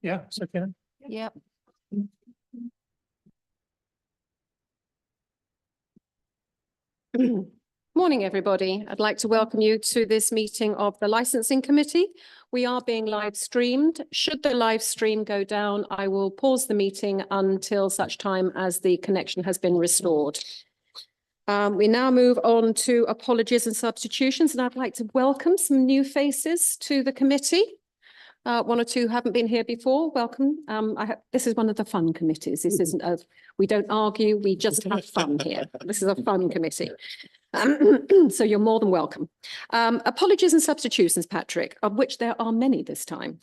Yeah, it's okay. Yep. Morning, everybody. I'd like to welcome you to this meeting of the Licensing Committee. We are being live streamed. Should the live stream go down, I will pause the meeting until such time as the connection has been restored. We now move on to apologies and substitutions, and I'd like to welcome some new faces to the committee. One or two haven't been here before. Welcome. This is one of the fun committees. This isn't we don't argue, we just have fun here. This is a fun committee. So you're more than welcome. Apologies and substitutions, Patrick, of which there are many this time.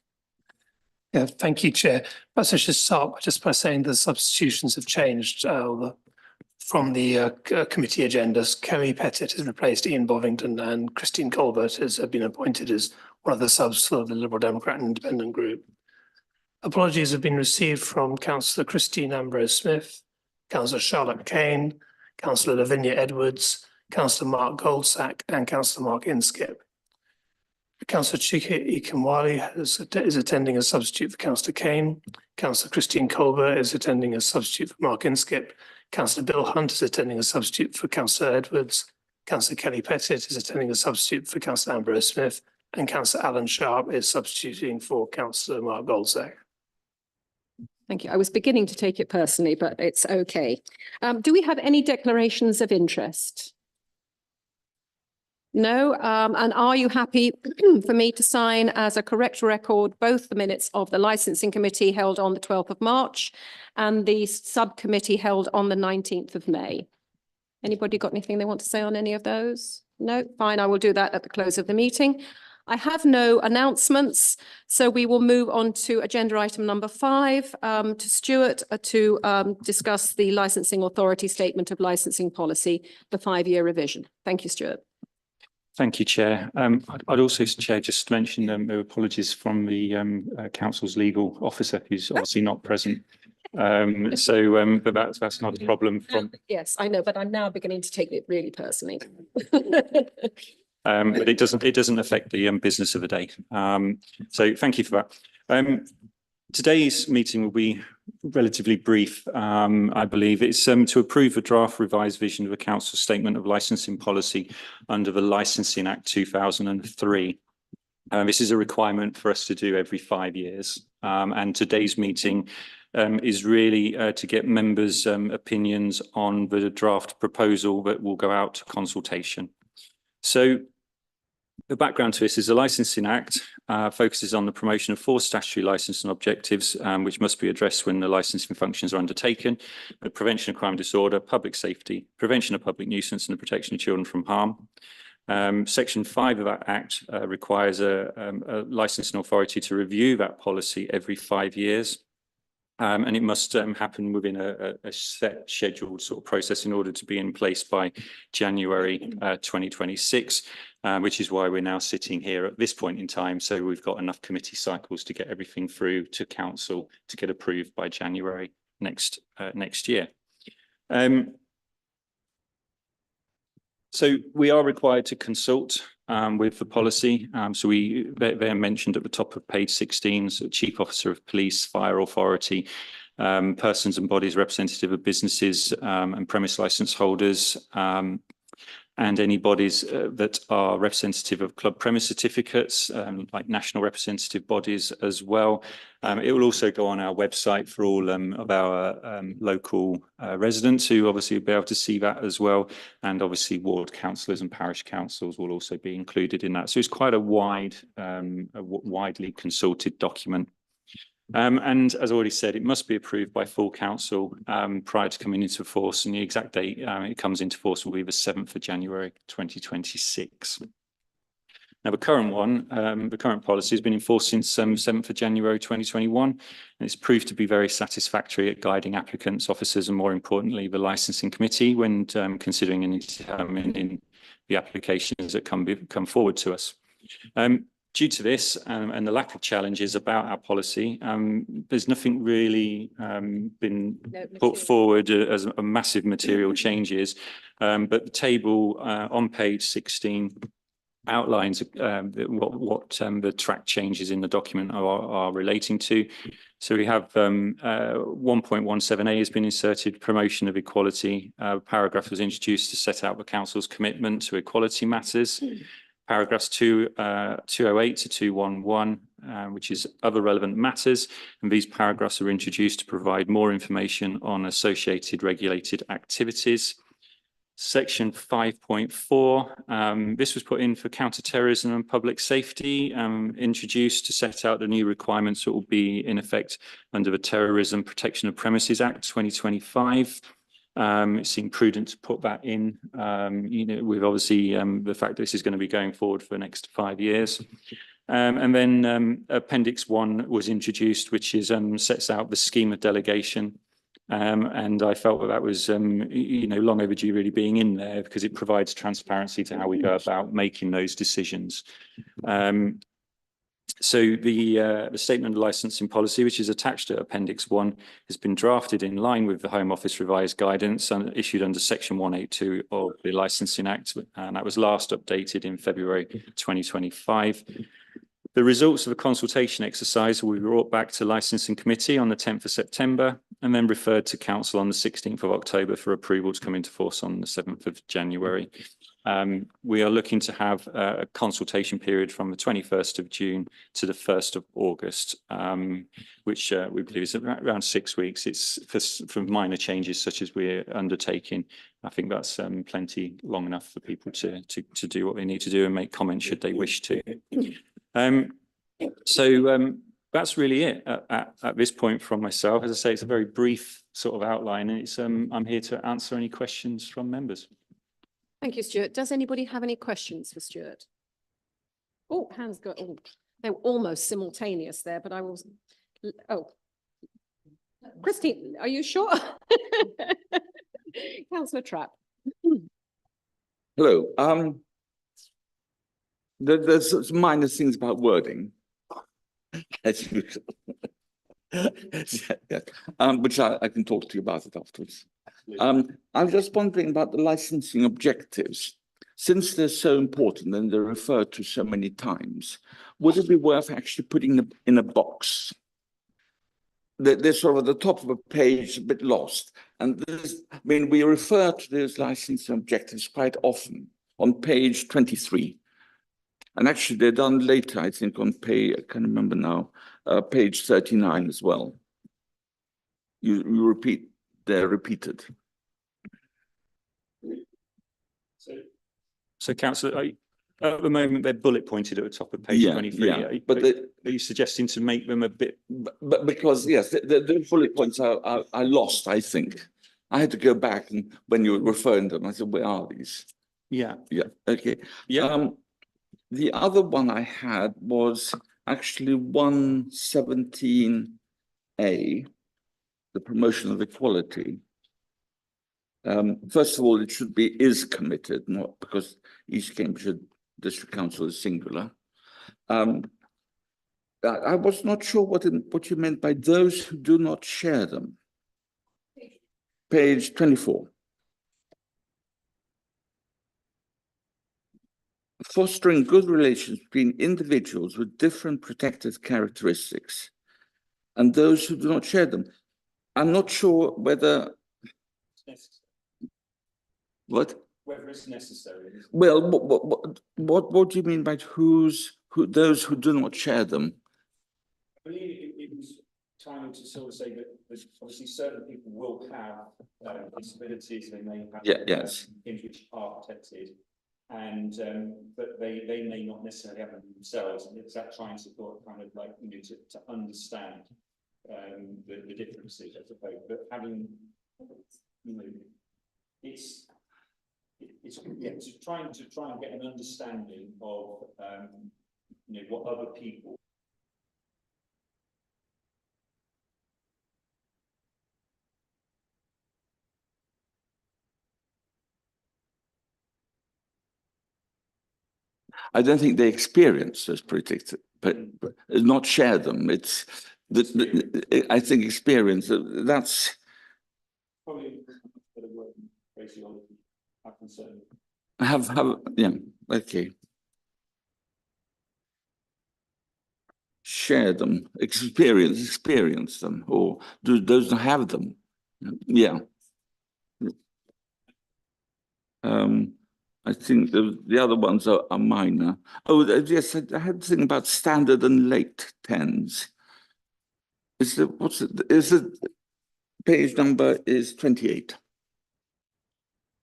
Yeah, thank you, Chair. Perhaps I should start just by saying the substitutions have changed from the committee agendas. Kerry Pettit has replaced Ian Bovington, and Christine Colbert has been appointed as one of the subs for the Liberal Democrat and Independent Group. Apologies have been received from Councillor Christine Ambrose-Smith, Councillor Charlotte Kane, Councillor Lavinia Edwards, Councillor Mark Goldsack, and Councillor Mark Inskip. Councillor Chika Ikamwali is attending as substitute for Councillor Kane. Councillor Christine Colbert is attending as substitute for Mark Inskip. Councillor Bill Hunt is attending as substitute for Councillor Edwards. Councillor Kelly Pettit is attending as substitute for Councillor Ambrose-Smith. And Councillor Alan Sharp is substituting for Councillor Mark Goldsack. Thank you. I was beginning to take it personally, but it's okay. Do we have any declarations of interest? No. And are you happy for me to sign as a correct record both the minutes of the Licensing Committee held on the 12th of March and the subcommittee held on the 19th of May? Anybody got anything they want to say on any of those? No? Fine, I will do that at the close of the meeting. I have no announcements, so we will move on to agenda item number 5, to Stuart to discuss the Licensing Authority Statement of Licensing Policy, the 5-year revision. Thank you, Stuart. Thank you, Chair. I'd also, Chair, just mention apologies from the Council's legal officer, who's obviously not present. But that's not a problem from. Yes, I know, but I'm now beginning to take it really personally. But it doesn't affect the business of the day. So thank you for that. Today's meeting will be relatively brief, I believe. It's to approve a draft revised vision of a council statement of licensing policy under the Licensing Act 2003. This is a requirement for us to do every 5 years. And today's meeting is really to get members' opinions on the draft proposal that will go out to consultation. So the background to this is the Licensing Act focuses on the promotion of 4 statutory licensing objectives, which must be addressed when the licensing functions are undertaken: the prevention of crime and disorder, public safety, prevention of public nuisance, and the protection of children from harm. Section 5 of that Act requires a licensing authority to review that policy every 5 years. And it must happen within a set scheduled sort of process in order to be in place by January 2026, which is why we're now sitting here at this point in time. So we've got enough committee cycles to get everything through to council to get approved by January next year. So we are required to consult with the policy. So they're mentioned at the top of page 16, so Chief Officer of Police, Fire Authority, persons and bodies representative of businesses and premise licence holders, and any bodies that are representative of club premise certificates, like national representative bodies as well. It will also go on our website for all of our local residents, who obviously will be able to see that as well. And obviously ward councillors and parish councils will also be included in that. So it's quite a widely consulted document. And as already said, it must be approved by full council prior to coming into force, and the exact date it comes into force will be the 7th of January 2026. Now, the current policy has been in force since 7th of January 2021, and it's proved to be very satisfactory at guiding applicants, officers, and more importantly, the licensing committee when considering and determining the applications that come forward to us. Due to this and the lack of challenges about our policy, there's nothing really been put forward as a massive material changes. But the table on page 16 outlines what the track changes in the document are relating to. So we have 1.17A has been inserted, promotion of equality. Paragraph was introduced to set out the council's commitment to equality matters. Paragraphs 208 to 211, which is other relevant matters. And these paragraphs are introduced to provide more information on associated regulated activities. Section 5.4, this was put in for counter-terrorism and public safety, introduced to set out the new requirements that will be in effect under the Terrorism Protection of Premises Act 2025. It seemed prudent to put that in, with obviously the fact that this is going to be going forward for the next 5 years. And then Appendix 1 was introduced, which is sets out the scheme of delegation. And I felt that was, long overdue really being in there because it provides transparency to how we go about making those decisions. So the statement of licensing policy, which is attached to Appendix 1, has been drafted in line with the Home Office revised guidance and issued under Section 182 of the Licensing Act, and that was last updated in February 2025. The results of the consultation exercise will be brought back to Licensing Committee on the 10th of September and then referred to Council on the 16th of October for approval to come into force on the 7th of January. We are looking to have a consultation period from the 21st of June to the 1st of August, which we believe is around 6 weeks. It's for minor changes such as we're undertaking. I think that's plenty long enough for people to do what they need to do and make comments should they wish to. That's really it at this point from myself. As I say, it's a very brief sort of outline, and it's I'm here to answer any questions from members. Thank you, Stuart. Does anybody have any questions for Stuart? Oh, hands go. Oh, they were almost simultaneous there, but I will. Oh, Christine, are you sure? Councillor Trapp. Hello. There's minor things about wording, as usual. Which I can talk to you about it afterwards. I'm just wondering about the licensing objectives. Since they're so important and they're referred to so many times, would it be worth actually putting them in a box? They're sort of at the top of a page, a bit lost. And we refer to those licensing objectives quite often on page 23. And actually, they're done later, I think, on page, I can't remember now, page 39 as well. You repeat, they're repeated. So Councillor, at the moment, they're bullet pointed at the top of page 23. Yeah, but are you suggesting to make them a bit? But because, yes, the bullet points are lost, I think. I had to go back, and when you were referring to them, I said, where are these? Yeah. Yeah, okay. Yeah. The other one I had was actually 117A, the promotion of equality. First of all, it should be is committed, not because East Cambridgeshire District Council is singular. I was not sure what you meant by those who do not share them. Page 24. Fostering good relations between individuals with different protected characteristics and those who do not share them. I'm not sure whether. What? Whether it's necessary. Well, what do you mean by those who do not share them? I believe it was trying to sort of say that obviously certain people will have disabilities, they may have things which are protected, and but they may not necessarily have them themselves, and it's that trying to kind of like to understand the differences, I suppose. But having it's trying and get an understanding of what other people. I don't think they experience those predicted, but not share them. It's I think experience. That's Probably for the word phraseology. have yeah, okay. share them, experience them, or do those have them? Yeah. I think the other ones are minor. Oh, yes, I had to think about standard and late tens. Is the page number is 28.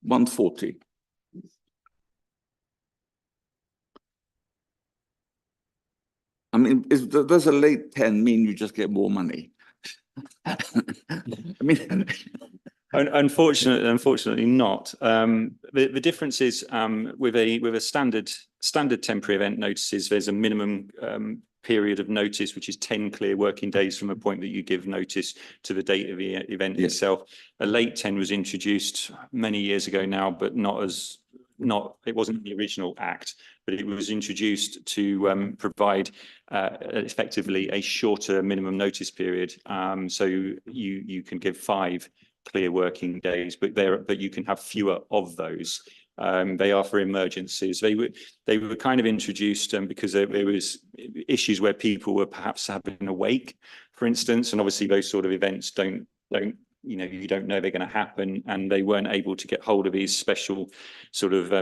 140. I mean, does a late 10 mean you just get more money? I mean, Unfortunately not. The difference is with a standard temporary event notices, there's a minimum period of notice, which is 10 clear working days from the point that you give notice to the date of the event itself. A late 10 was introduced many years ago now, but it wasn't the original act, but it was introduced to provide effectively a shorter minimum notice period. So you can give 5 clear working days, but you can have fewer of those. They are for emergencies. They were kind of introduced because there was issues where people were perhaps having a wake, for instance, and obviously those sort of events don't you don't know they're going to happen, and they weren't able to get hold of these special sort of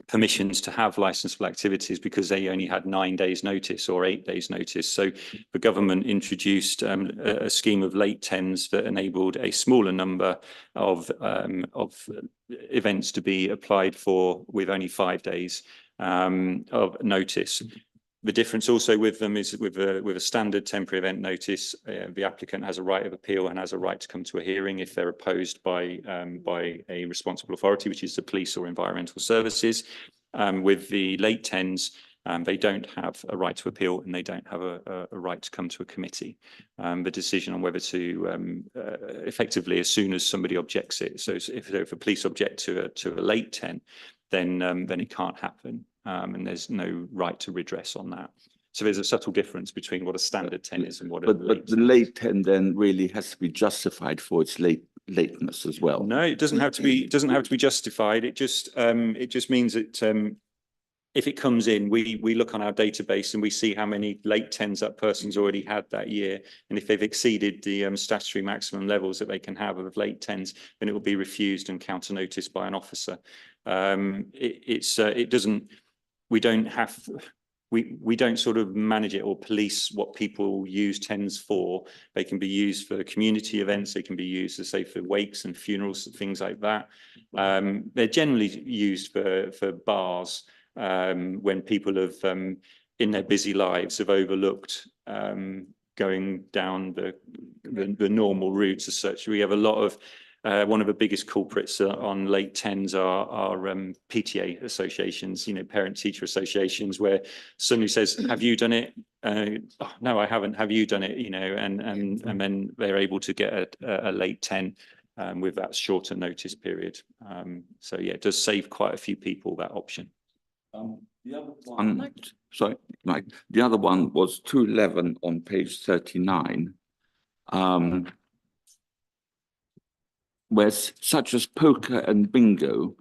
permissions to have licensable activities because they only had 9 days notice or 8 days notice. So the government introduced a scheme of late 10s that enabled a smaller number of events to be applied for with only 5 days of notice. The difference also with them is with a standard temporary event notice, the applicant has a right of appeal and has a right to come to a hearing if they're opposed by a responsible authority, which is the police or environmental services. With the late 10s, they don't have a right to appeal and they don't have a right to come to a committee. The decision on whether to effectively, as soon as somebody objects it, so if a police object to a late 10, then it can't happen. And there's no right to redress on that. So there's a subtle difference between what a standard 10 is and what but the late 10 then really has to be justified for its lateness as well. No, it doesn't have to be. It doesn't have to be justified. It just means that if it comes in, we look on our database and we see how many late 10s that person's already had that year, and if they've exceeded the statutory maximum levels that they can have of late 10s, then it will be refused and counter noticed by an officer. It doesn't. We don't sort of manage it or police what people use 10s for. They can be used for community events. They can be used, as say, for wakes and funerals, things like that. They're generally used for bars when people have, in their busy lives, have overlooked going down the normal routes as such. We have a lot of one of the biggest culprits on late 10s are PTA associations, parent-teacher associations, where somebody says, "Have you done it?" "Oh, no, I haven't. Have you done it?" And then they're able to get a late 10 with that shorter notice period. So yeah, it does save quite a few people that option. The other one, sorry, Mike. The other one was 211 on page 39. Where such as poker and bingo.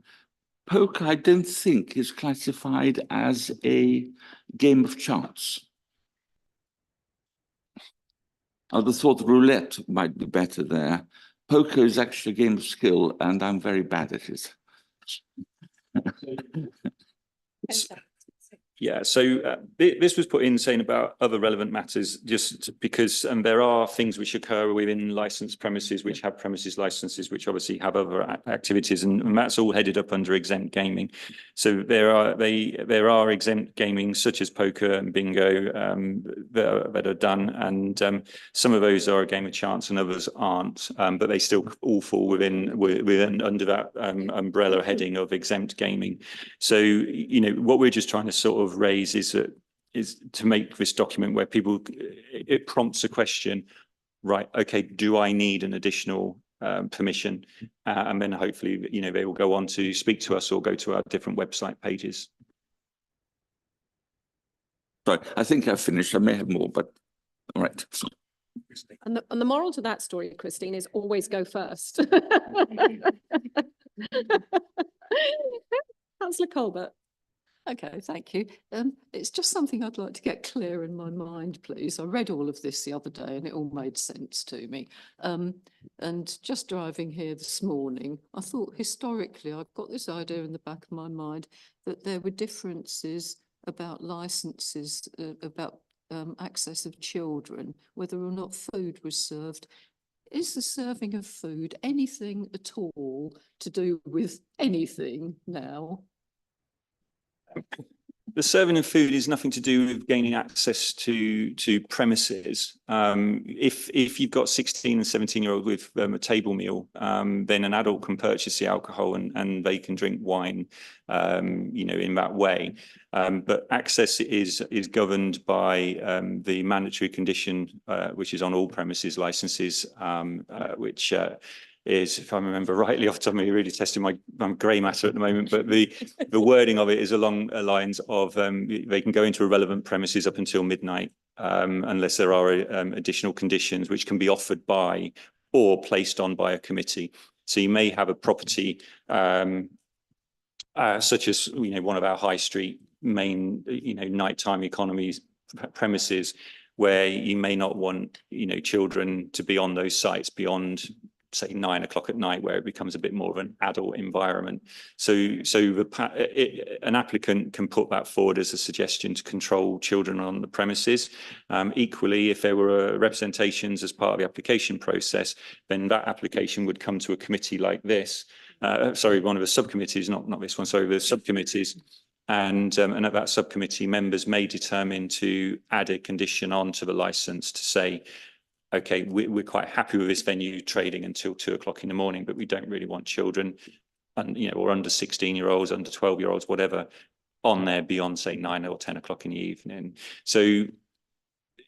Poker, I don't think, is classified as a game of chance. I would have thought roulette might be better there. Poker is actually a game of skill, and I'm very bad at it. Yeah, so this was put in saying about other relevant matters, just because there are things which occur within licensed premises, which have premises licenses, which obviously have other activities, and that's all headed up under exempt gaming. So there are exempt gaming such as poker and bingo that are done, and some of those are a game of chance and others aren't, but they still all fall within under that umbrella heading of exempt gaming. So what we're just trying to sort of raise is to make this document where it prompts a question, right? Okay, do I need an additional permission? And then hopefully, they will go on to speak to us or go to our different website pages. Sorry, I think I've finished. I may have more, but all right. And the moral to that story, Christine, is always go first. Councillor Colbert. Okay, thank you. It's just something I'd like to get clear in my mind, please. I read all of this the other day and it all made sense to me. And just driving here this morning, I thought historically, I've got this idea in the back of my mind that there were differences about licenses, about access of children, whether or not food was served. Is the serving of food anything at all to do with anything now? The serving of food is nothing to do with gaining access to premises. If you've got 16 and 17-year-old with a table meal, then an adult can purchase the alcohol and they can drink wine, in that way. But access is governed by the mandatory condition, which is on all premises licenses, which is, if I remember rightly off the top of me, really testing my grey matter at the moment, but the wording of it is along the lines of they can go into irrelevant premises up until midnight, unless there are additional conditions which can be offered by or placed on by a committee. So you may have a property such as one of our high street main nighttime economies premises, where you may not want children to be on those sites beyond, say, 9 o'clock at night, where it becomes a bit more of an adult environment. So an applicant can put that forward as a suggestion to control children on the premises. Equally, if there were representations as part of the application process, then that application would come to a committee like this. One of the subcommittees, not this one, sorry, the subcommittees. And at that subcommittee, members may determine to add a condition onto the license to say, okay, we're quite happy with this venue trading until 2 o'clock in the morning, but we don't really want children, and or under 16-year-olds, under 12-year-olds, whatever, on there beyond, say, 9 or 10 o'clock in the evening. So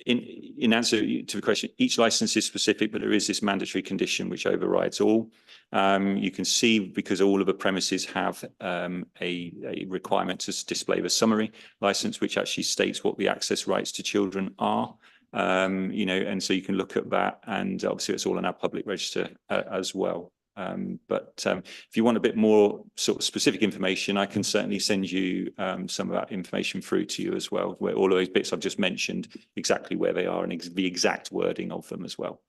in answer to the question, each license is specific, but there is this mandatory condition which overrides all. You can see, because all of the premises have a requirement to display the summary license, which actually states what the access rights to children are. And so you can look at that, and obviously it's all on our public register as well. But if you want a bit more sort of specific information, I can certainly send you some of that information through to you as well, where all of those bits I've just mentioned, exactly where they are and the exact wording of them as well.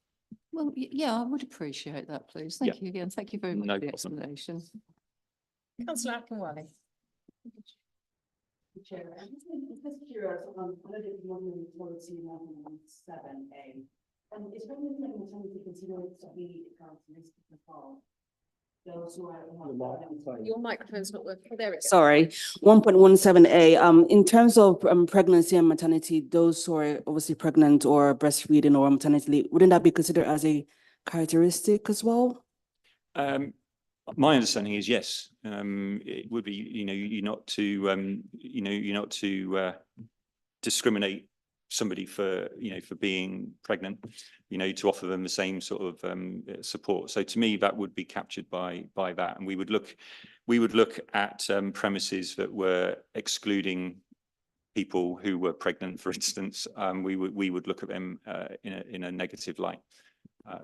Well, yeah, I would appreciate that, please. Thank you again. Thank you very much No for the problem. explanation. Councillor Akinwale. Chair, I'm just curious on political modeling policy 1.7A. Is there anything in terms of considering to be characteristic of all those who are? Your microphone's not working. Oh, there it is. Sorry, 1.17A. In terms of pregnancy and maternity, those who are obviously pregnant or breastfeeding or maternity leave, wouldn't that be considered as a characteristic as well? My understanding is yes. It would be, you're not to discriminate somebody for being pregnant, to offer them the same sort of support. So to me, that would be captured by that, and we would look at premises that were excluding people who were pregnant, for instance. We would look at them in a negative light. I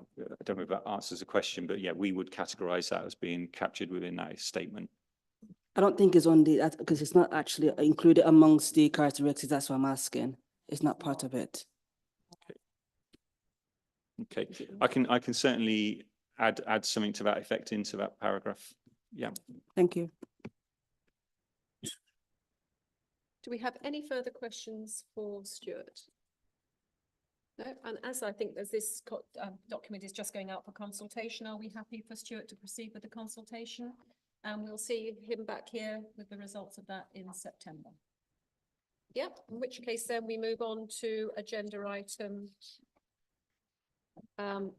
don't know if that answers the question, but yeah, we would categorize that as being captured within that statement. I don't think it's on the, because it's not actually included amongst the characteristics. That's what I'm asking. It's not part of it. Okay, I can certainly add something to that effect into that paragraph. Yeah. Thank you. Do we have any further questions for Stuart? No, and as I think this document is just going out for consultation, are we happy for Stuart to proceed with the consultation? And we'll see him back here with the results of that in September. Yep, in which case then we move on to agenda item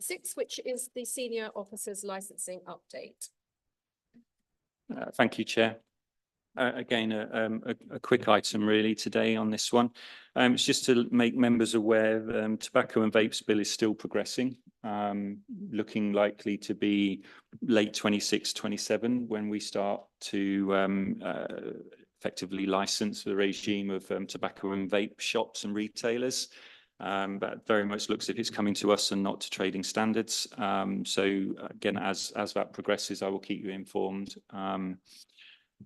6, which is the senior officers licensing update. Thank you, Chair. Again, a quick item really today on this one. It's just to make members aware that tobacco and vapes bill is still progressing, looking likely to be late 26-27 when we start to effectively license the regime of tobacco and vape shops and retailers. That very much looks as if it's coming to us and not to trading standards. So again, as that progresses, I will keep you informed.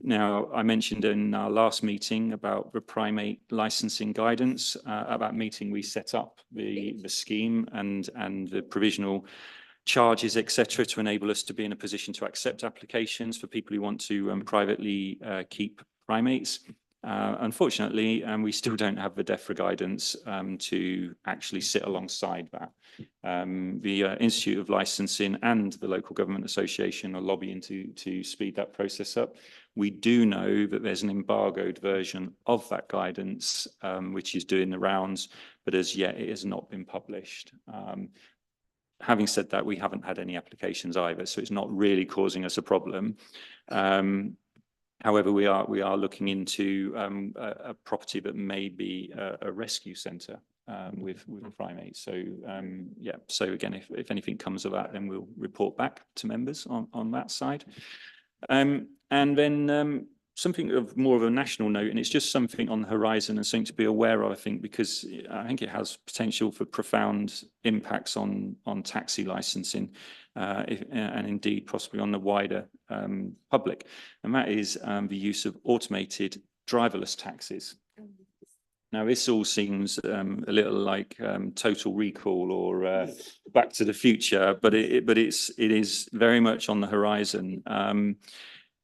Now, I mentioned in our last meeting about the primate licensing guidance. At that meeting, we set up the scheme and the provisional charges, etc., to enable us to be in a position to accept applications for people who want to privately keep primates. Unfortunately, we still don't have the DEFRA guidance to actually sit alongside that. The Institute of Licensing and the Local Government Association are lobbying to speed that process up. We do know that there's an embargoed version of that guidance, which is doing the rounds, but as yet it has not been published. Having said that, we haven't had any applications either, so it's not really causing us a problem. However, we are looking into a property that may be a rescue centre with primates. So yeah. So again, if anything comes of that, then we'll report back to members on that side. And then something of more of a national note, and it's just something on the horizon and something to be aware of, I think, because I think it has potential for profound impacts on taxi licensing, and indeed possibly on the wider public. And that is the use of automated driverless taxis. Now, this all seems a little like Total Recall or Back to the Future, but it is very much on the horizon.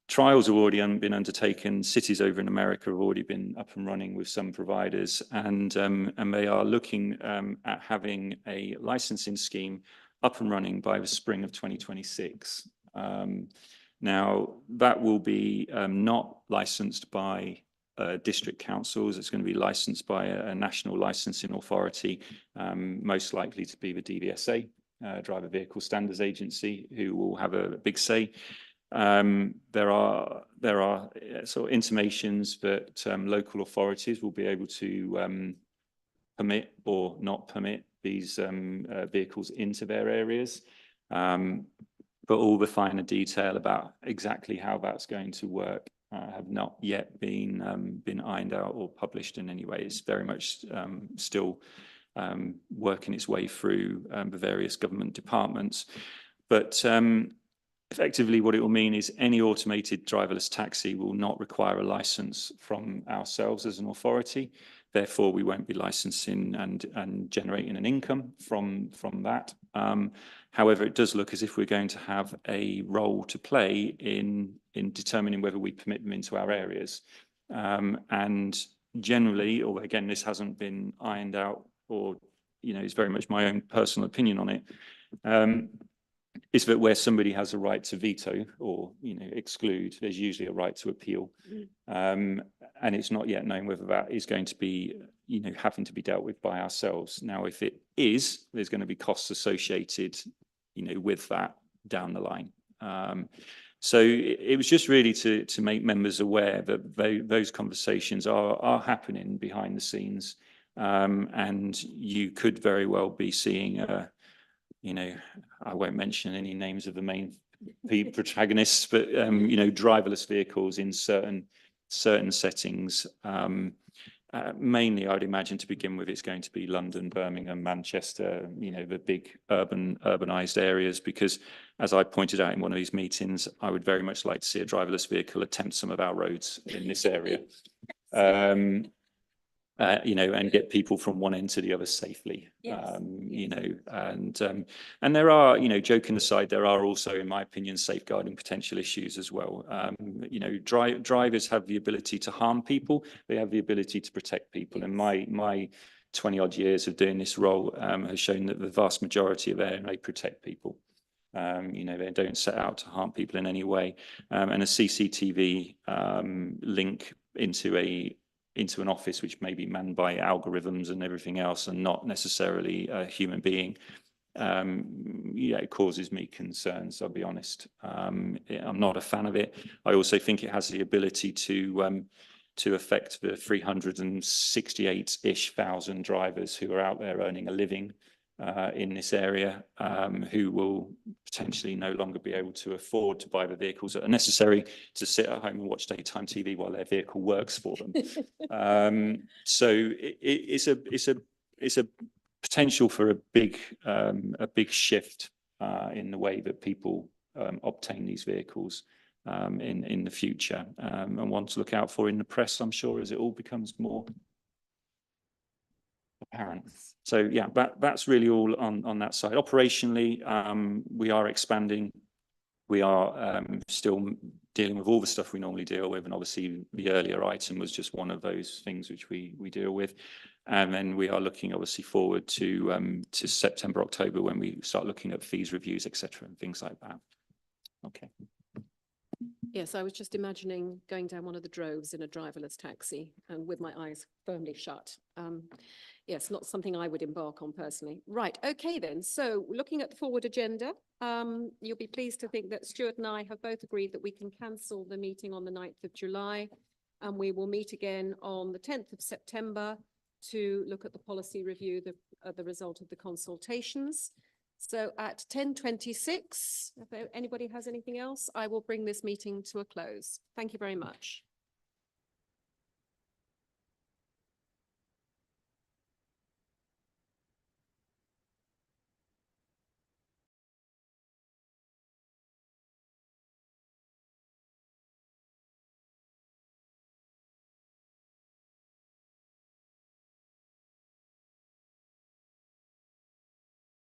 Trials have already been undertaken. Cities over in America have already been up and running with some providers, and they are looking at having a licensing scheme up and running by the spring of 2026. Now, that will be not licensed by district councils. It's going to be licensed by a national licensing authority, most likely to be the DVSA, Driver Vehicle Standards Agency, who will have a big say. There are sort of intimations that local authorities will be able to permit or not permit these vehicles into their areas, but all the finer detail about exactly how that's going to work have not yet been ironed out or published in any way. It's very much still working its way through the various government departments, but effectively, what it will mean is any automated driverless taxi will not require a license from ourselves as an authority. Therefore, we won't be licensing and generating an income from that. However, it does look as if we're going to have a role to play in determining whether we permit them into our areas. And generally, or again, this hasn't been ironed out, or it's very much my own personal opinion on it. Is that where somebody has a right to veto or exclude, there's usually a right to appeal, and it's not yet known whether that is going to be having to be dealt with by ourselves. Now, if it is, there's going to be costs associated with that down the line. So it was just really to make members aware that those conversations are happening behind the scenes, and you could very well be seeing I won't mention any names of the main protagonists, but driverless vehicles in certain settings. Mainly, I'd imagine to begin with, it's going to be London, Birmingham, Manchester, the big urbanized areas, because as I pointed out in one of these meetings, I would very much like to see a driverless vehicle attempt some of our roads in this area. And get people from one end to the other safely. Yes. And there are, joking aside, there are also, in my opinion, safeguarding potential issues as well. Drivers have the ability to harm people. They have the ability to protect people. And my 20 odd years of doing this role has shown that the vast majority of them, they protect people. They don't set out to harm people in any way. And a CCTV link into an office which may be manned by algorithms and everything else and not necessarily a human being, it causes me concerns, I'll be honest. I'm not a fan of it. I also think it has the ability to affect the 368-ish thousand drivers who are out there earning a living in this area, who will potentially no longer be able to afford to buy the vehicles that are necessary to sit at home and watch daytime TV while their vehicle works for them. So it's a potential for a big shift in the way that people obtain these vehicles. in the future, and one to look out for in the press, I'm sure, as it all becomes more apparent. So yeah, that's really all on that side. Operationally, we are expanding. We are still dealing with all the stuff we normally deal with, and obviously the earlier item was just one of those things which we deal with. And then we are looking obviously forward to September, October, when we start looking at fees reviews, etc., and things like that. Okay. Yes, I was just imagining going down one of the droves in a driverless taxi and with my eyes firmly shut. Yes, not something I would embark on personally. Right, okay then. So looking at the forward agenda, you'll be pleased to think that Stuart and I have both agreed that we can cancel the meeting on the 9th of July, and we will meet again on the 10th of September to look at the policy review, the result of the consultations. So at 10:26, if anybody has anything else, I will bring this meeting to a close. Thank you very much.